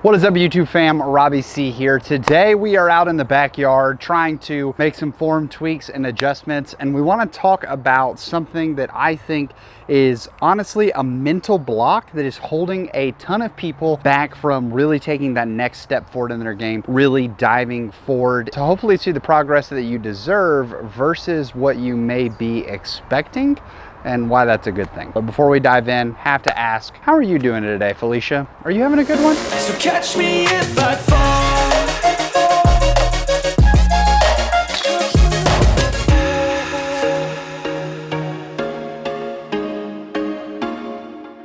What is up, YouTube fam? Robbie C here. Today we are out in the backyard trying to make some form tweaks and adjustments, and we want to talk about something that I think is honestly a mental block that is holding a ton of people back from really taking that next step forward in their game, really diving forward to hopefully see the progress that you deserve versus what you may be expecting, and why that's a good thing. But before we dive in, have to ask, how are you doing today, Felicia? Are you having a good one? So catch me if I fall.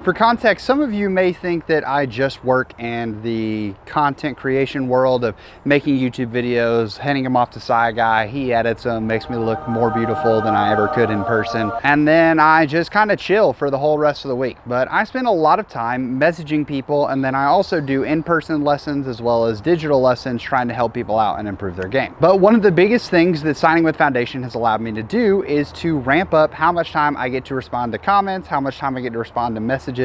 For context, some of you may think that I just work in the content creation world of making YouTube videos, handing them off to Sci Guy. He edits them, makes me look more beautiful than I ever could in person. And then I just kind of chill for the whole rest of the week. But I spend a lot of time messaging people, and then I also do in-person lessons as well as digital lessons trying to help people out and improve their game. But one of the biggest things that Signing with Foundation has allowed me to do is to ramp up how much time I get to respond to comments, how much time I get to respond to messages.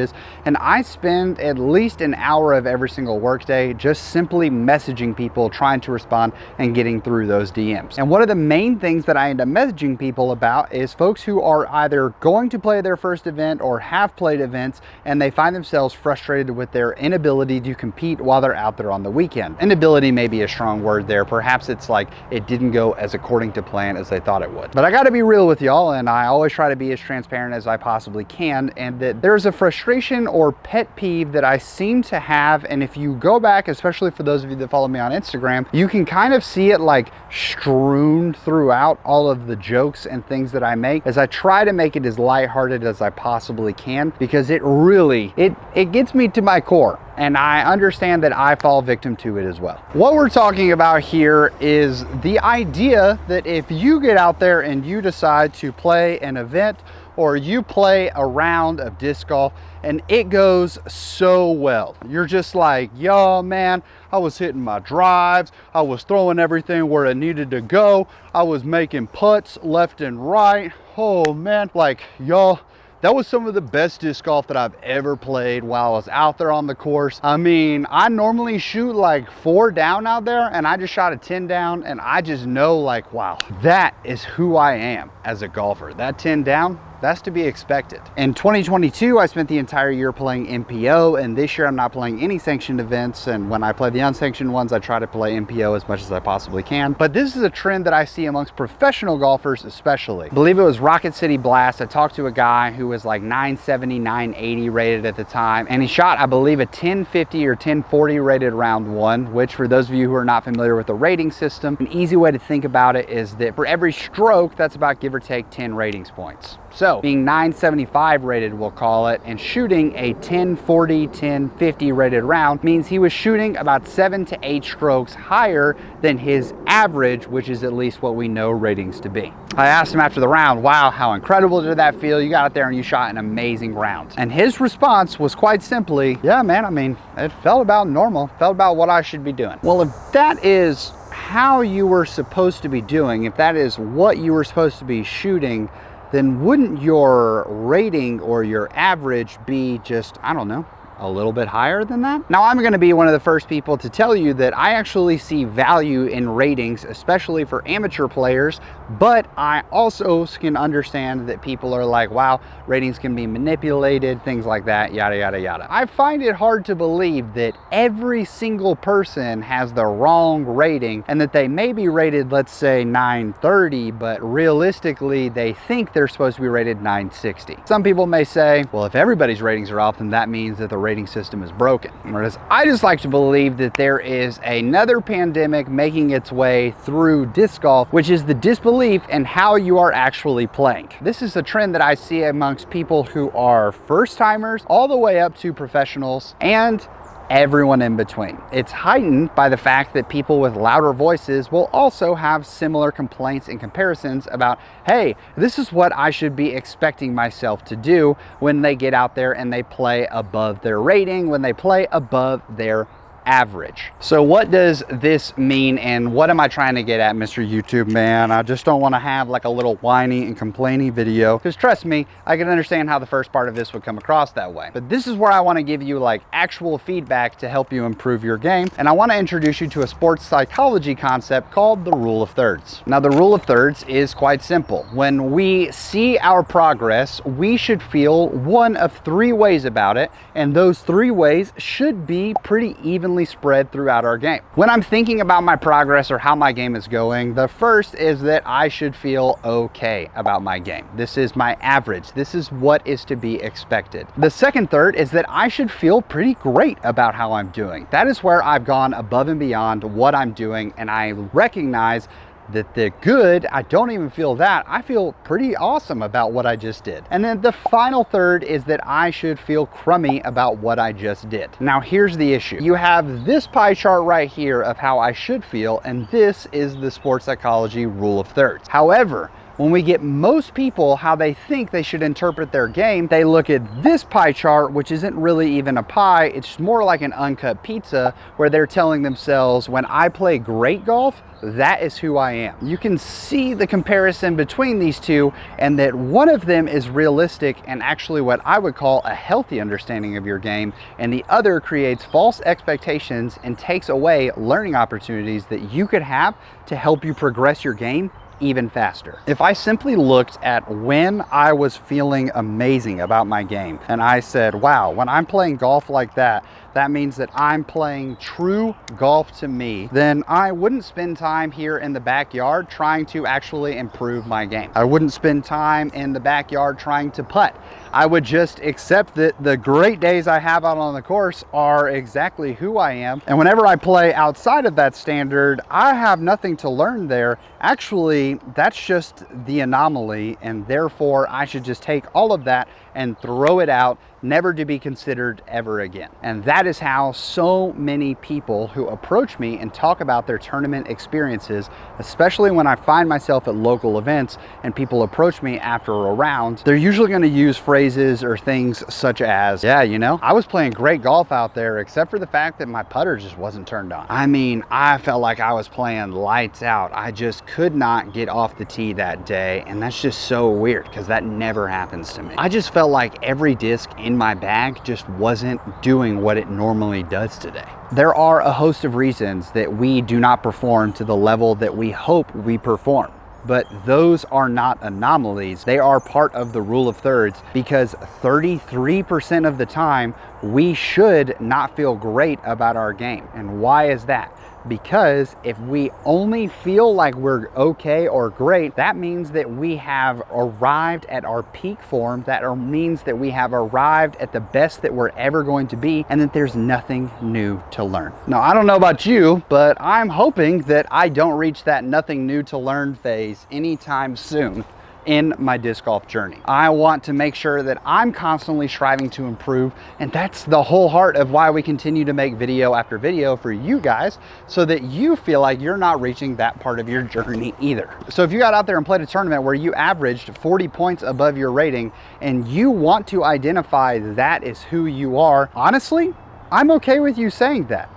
And I spend at least an hour of every single workday just simply messaging people, trying to respond and getting through those DMs. And one of the main things that I end up messaging people about is folks who are either going to play their first event or have played events, and they find themselves frustrated with their inability to compete while they're out there on the weekend. Inability may be a strong word there. Perhaps it's like it didn't go as according to plan as they thought it would. But I got to be real with y'all, and I always try to be as transparent as I possibly can, and that there's a frustration or pet peeve that I seem to have. And if you go back, especially for those of you that follow me on Instagram, you can kind of see it like strewn throughout all of the jokes and things that I make, as I try to make it as lighthearted as I possibly can, because it really, it gets me to my core. And I understand that I fall victim to it as well. What we're talking about here is the idea that if you get out there and you decide to play an event or you play a round of disc golf and it goes so well, you're just like, yo man, I was hitting my drives, I was throwing everything where it needed to go, I was making putts left and right, oh man, like y'all, that was some of the best disc golf that I've ever played while I was out there on the course. I mean, I normally shoot like 4 down out there, and I just shot a 10 down, and I just know like, wow, that is who I am as a golfer. That 10 down, that's to be expected. In 2022, I spent the entire year playing MPO, and this year I'm not playing any sanctioned events, and when I play the unsanctioned ones, I try to play MPO as much as I possibly can. But this is a trend that I see amongst professional golfers especially. I believe it was Rocket City Blast. I talked to a guy who was like 970, 980 rated at the time, and he shot, I believe, a 1050 or 1040 rated round 1, which for those of you who are not familiar with the rating system, an easy way to think about it is that for every stroke, that's about give or take 10 ratings points. So being 975 rated, we'll call it, and shooting a 1040, 1050 rated round means he was shooting about 7 to 8 strokes higher than his average, which is at least what we know ratings to be. I asked him after the round, wow, how incredible did that feel? You got out there and you shot an amazing round. And his response was quite simply, yeah, man, I mean, it felt about normal, felt about what I should be doing. Well, if that is how you were supposed to be doing, if that is what you were supposed to be shooting, then wouldn't your rating or your average be just, I don't know, a little bit higher than that? Now, I'm gonna be one of the first people to tell you that I actually see value in ratings, especially for amateur players, but I also can understand that people are like, wow, ratings can be manipulated, things like that, yada, yada, yada. I find it hard to believe that every single person has the wrong rating and that they may be rated, let's say 930, but realistically, they think they're supposed to be rated 960. Some people may say, well, if everybody's ratings are off, then that means that the rating system is broken. Whereas I just like to believe that there is another pandemic making its way through disc golf, which is the disbelief in how you are actually playing. This is a trend that I see amongst people who are first timers all the way up to professionals and everyone in between. It's heightened by the fact that people with louder voices will also have similar complaints and comparisons about, hey, this is what I should be expecting myself to do when they get out there and they play above their rating, when they play above their average. So what does this mean, and what am I trying to get at, Mr. YouTube man? I just don't want to have like a little whiny and complaining video, because trust me, I can understand how the first part of this would come across that way. But this is where I want to give you like actual feedback to help you improve your game, and I want to introduce you to a sports psychology concept called the rule of thirds. Now, the rule of thirds is quite simple. When we see our progress, we should feel one of three ways about it, and those three ways should be pretty evenly spread throughout our game. When I'm thinking about my progress or how my game is going, the first is that I should feel okay about my game. This is my average. This is what is to be expected. The second third is that I should feel pretty great about how I'm doing. That is where I've gone above and beyond what I'm doing, and I recognize that the good, I don't even feel that. I feel pretty awesome about what I just did. And then the final third is that I should feel crummy about what I just did. Now, here's the issue. You have this pie chart right here of how I should feel, and this is the sports psychology rule of thirds. However, when we get most people how they think they should interpret their game, they look at this pie chart, which isn't really even a pie, it's more like an uncut pizza, where they're telling themselves, when I play great golf, that is who I am. You can see the comparison between these two, and that one of them is realistic and actually what I would call a healthy understanding of your game, and the other creates false expectations and takes away learning opportunities that you could have to help you progress your game even faster. If I simply looked at when I was feeling amazing about my game and I said, wow, when I'm playing golf like that, that means that I'm playing true golf to me, then I wouldn't spend time here in the backyard trying to actually improve my game. I wouldn't spend time in the backyard trying to putt. I would just accept that the great days I have out on the course are exactly who I am. And whenever I play outside of that standard, I have nothing to learn there. Actually, that's just the anomaly, and therefore I should just take all of that and throw it out, never to be considered ever again. And that is how so many people who approach me and talk about their tournament experiences, especially when I find myself at local events and people approach me after a round, they're usually going to use phrases or things such as, yeah, you know, I was playing great golf out there except for the fact that my putter just wasn't turned on. I mean, I felt like I was playing lights out. I just could not get off the tee that day, and that's just so weird because that never happens to me. I just felt like every disc in my bag just wasn't doing what it normally does today. There are a host of reasons that we do not perform to the level that we hope we perform, but those are not anomalies. They are part of the rule of thirds, because 33% of the time we should not feel great about our game. And why is that? Because if we only feel like we're okay or great, that means that we have arrived at our peak form. That means that we have arrived at the best that we're ever going to be, and that there's nothing new to learn. Now, I don't know about you, but I'm hoping that I don't reach that nothing new to learn phase anytime soon in my disc golf journey. I want to make sure that I'm constantly striving to improve, and that's the whole heart of why we continue to make video after video for you guys, so that you feel like you're not reaching that part of your journey either. So if you got out there and played a tournament where you averaged 40 points above your rating and you want to identify that is who you are, honestly, I'm okay with you saying that,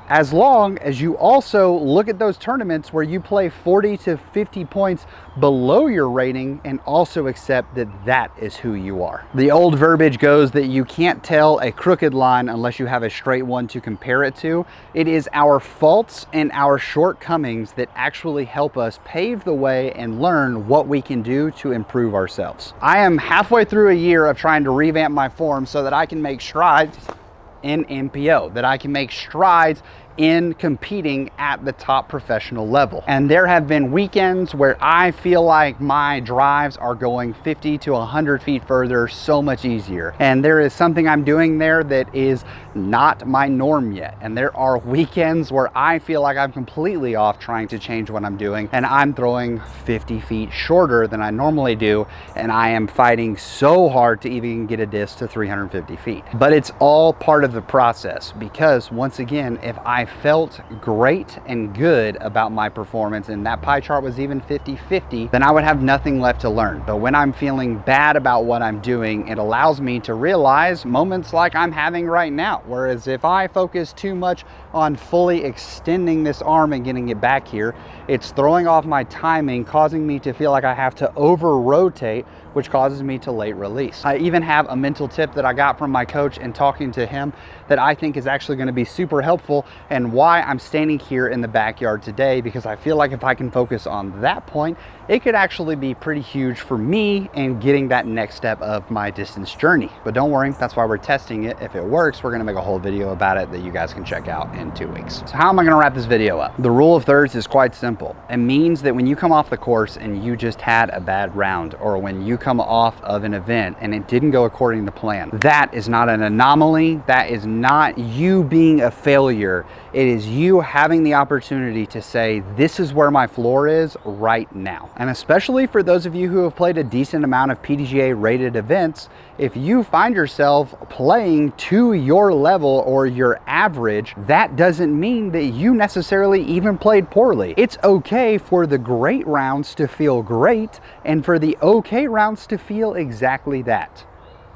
as long as you also look at those tournaments where you play 40 to 50 points below your rating and also accept that that is who you are. The old verbiage goes that you can't tell a crooked line unless you have a straight one to compare it to. It is our faults and our shortcomings that actually help us pave the way and learn what we can do to improve ourselves. I am halfway through a year of trying to revamp my form so that I can make strides in MPO, that I can make strides in competing at the top professional level. And there have been weekends where I feel like my drives are going 50 to 100 feet further so much easier. And there is something I'm doing there that is not my norm yet. And there are weekends where I feel like I'm completely off trying to change what I'm doing, and I'm throwing 50 feet shorter than I normally do, and I am fighting so hard to even get a disc to 350 feet. But it's all part of the process, because once again, if I I felt great and good about my performance, and that pie chart was even 50-50, then I would have nothing left to learn. But when I'm feeling bad about what I'm doing, it allows me to realize moments like I'm having right now. Whereas if I focus too much on fully extending this arm and getting it back here, it's throwing off my timing, causing me to feel like I have to over rotate, which causes me to late release. I even have a mental tip that I got from my coach and talking to him that I think is actually going to be super helpful, and why I'm standing here in the backyard today, because I feel like if I can focus on that point, it could actually be pretty huge for me in getting that next step of my distance journey. But don't worry, that's why we're testing it. If it works, we're going to make a whole video about it that you guys can check out in 2 weeks. So how am I going to wrap this video up? The rule of thirds is quite simple. It means that when you come off the course and you just had a bad round, or when you come off of an event and it didn't go according to plan, that is not an anomaly. That is not you being a failure. It is you having the opportunity to say, this is where my floor is right now. And especially for those of you who have played a decent amount of PDGA rated events, if you find yourself playing to your level or your average, that doesn't mean that you necessarily even played poorly. It's okay for the great rounds to feel great and for the okay rounds to feel exactly that.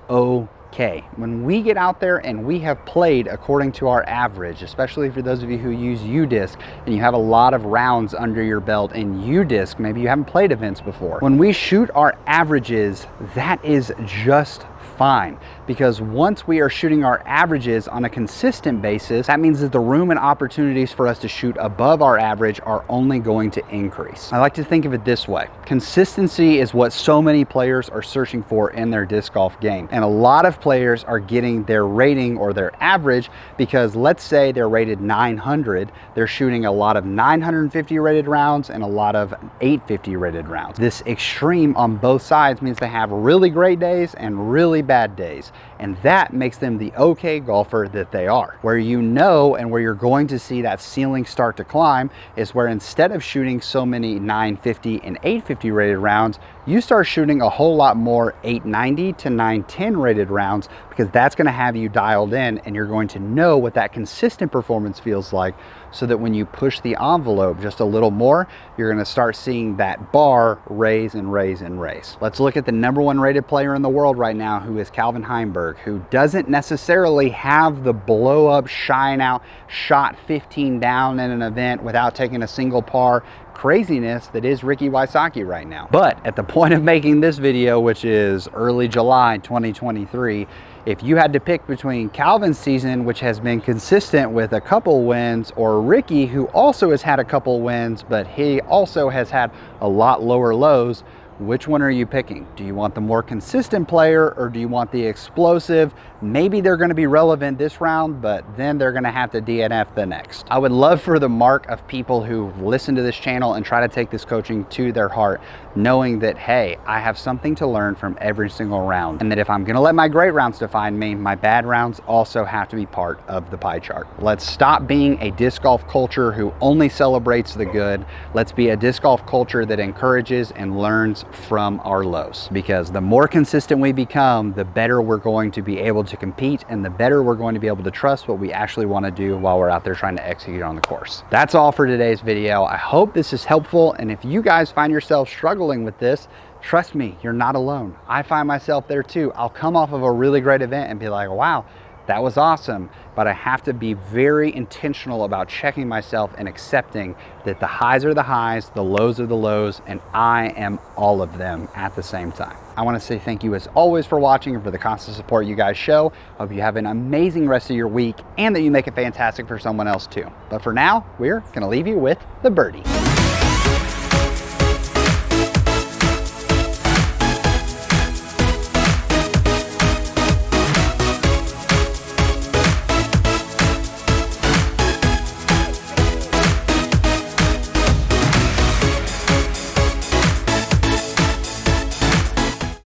Okay. When we get out there and we have played according to our average, especially for those of you who use U-Disc and you have a lot of rounds under your belt in U-Disc, maybe you haven't played events before. When we shoot our averages, that is just fine, because once we are shooting our averages on a consistent basis, that means that the room and opportunities for us to shoot above our average are only going to increase. I like to think of it this way. Consistency is what so many players are searching for in their disc golf game. And a lot of players are getting their rating or their average because, let's say they're rated 900, they're shooting a lot of 950 rated rounds and a lot of 850 rated rounds. This extreme on both sides means they have really great days and really bad days, and that makes them the okay golfer that they are. Where you know, and where you're going to see that ceiling start to climb, is where instead of shooting so many 950 and 850 rated rounds, you start shooting a whole lot more 890 to 910 rated rounds, because that's going to have you dialed in and you're going to know what that consistent performance feels like, so that when you push the envelope just a little more, you're going to start seeing that bar raise and raise and raise. Let's look at the #1 rated player in the world right now, who is Calvin Heimberg, who doesn't necessarily have the blow up, shine out, shot 15 down in an event without taking a single par craziness that is Ricky Wysocki right now. But at the point of making this video, which is early July 2023, if you had to pick between Calvin's season, which has been consistent with a couple wins, or Ricky, who also has had a couple wins, but he also has had a lot lower lows, which one are you picking? Do you want the more consistent player, or do you want the explosive? Maybe they're going to be relevant this round, but then they're going to have to DNF the next. I would love for the mark of people who listen to this channel and try to take this coaching to their heart, knowing that, hey, I have something to learn from every single round, and that if I'm going to let my great rounds define me, my bad rounds also have to be part of the pie chart. Let's stop being a disc golf culture who only celebrates the good. Let's be a disc golf culture that encourages and learns from our lows, because the more consistent we become, the better we're going to be able to compete, and the better we're going to be able to trust what we actually want to do while we're out there trying to execute on the course. That's all for today's video. I hope this is helpful, and if you guys find yourself struggling with this, trust me, you're not alone. I find myself there too. I'll come off of a really great event and be like, wow, that was awesome. But I have to be very intentional about checking myself and accepting that the highs are the highs, the lows are the lows, and I am all of them at the same time. I want to say thank you as always for watching and for the constant support you guys show. I hope you have an amazing rest of your week, and that you make it fantastic for someone else too. But for now, we're going to leave you with the birdie.